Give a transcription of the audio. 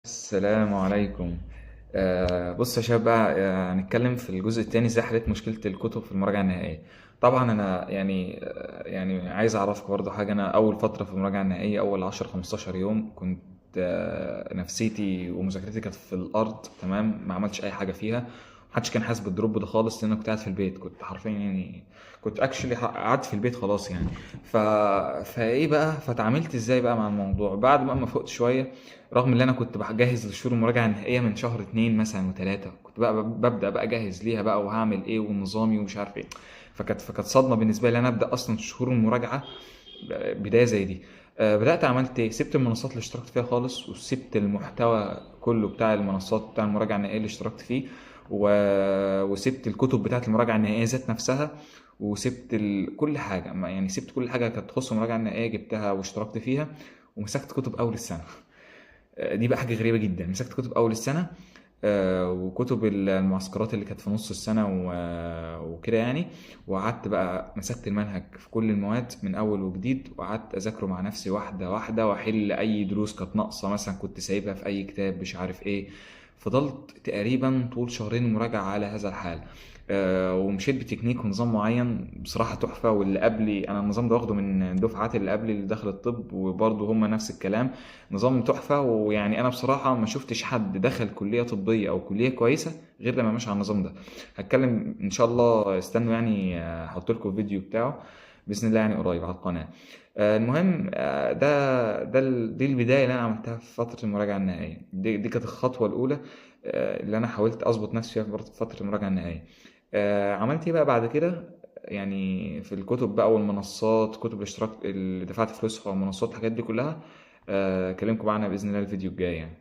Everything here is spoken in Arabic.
السلام عليكم. بص يا شباب بقى، هنتكلم في الجزء الثاني ازاي حليت مشكلة الكتب في المراجعة النهائية. طبعا انا يعني عايز اعرفك برضه حاجة. انا اول فترة في المراجعة النهائية، اول 10 15 يوم كنت نفسيتي ومذاكرتي كانت في الارض تمام، ما عملتش اي حاجة فيها. محدش كان حاسس بالدروب ده خالص، لان انا كنت قاعد في البيت، كنت حرفيا يعني كنت اكشلي قعدت في البيت خلاص يعني. ف... فايه بقى، فتعاملت ازاي بقى مع الموضوع بعد بقى ما فقت شوية. رغم ان انا كنت بجهز لشهور المراجعه النهائيه من شهر اتنين مثلا وتلاته، كنت بقى ببدا بقى اجهز ليها بقى وهعمل ايه ونظامي ومش عارف ايه. فكانت صدمه بالنسبه لي انا ابدا اصلا شهور المراجعه بدايه زي دي. بدات عملت ايه، سبت المنصات اللي اشتركت فيها خالص، وسبت المحتوى كله بتاع المنصات بتاع المراجعه النهائيه اللي اشتركت فيه. و... وسبت الكتب بتاعه المراجعه النهائيه ذات نفسها. وسبت كل حاجه، يعني سبت كل حاجه كانت تخص المراجعه النهائيه جبتها واشتركت فيها. ومسكت كتب اول السنه. دي بقى حاجة غريبة جدا، مسكت كتب أول السنة. وكتب المعسكرات اللي كانت في نص السنة وكده يعني. وقعدت بقى مسكت المنهج في كل المواد من أول وجديد، وقعدت أذاكره مع نفسي واحدة واحدة، وأحل أي دروس كانت ناقصة مثلا كنت سايبها في أي كتاب مش عارف إيه. فضلت تقريبا طول شهرين مراجعة على هذا الحال. ومشيت بتكنيك ونظام معين بصراحة تحفة. واللي قبلي أنا النظام ده واخده من دفعاتي اللي قبلي اللي دخل الطب، وبرضه هم نفس الكلام. نظام تحفة. ويعني أنا بصراحة ما شفتش حد دخل كلية طبية أو كلية كويسة غير لما ماشي على النظام ده. هتكلم إن شاء الله، استنوا يعني هحط لكم الفيديو بتاعه بإذن الله يعني قريب على القناة. المهم، دي البداية اللي أنا عملتها في فترة المراجعة النهائية. دي كانت الخطوة الأولى اللي أنا حاولت أظبط نفسي فيها في فترة المراجعة النهائية. عملت إيه بقى بعد كده؟ يعني في الكتب بقى والمنصات، كتب الاشتراك اللي دفعت فلوسها والمنصات الحاجات دي كلها. اكلمكم عنها باذن الله الفيديو الجاي يعني.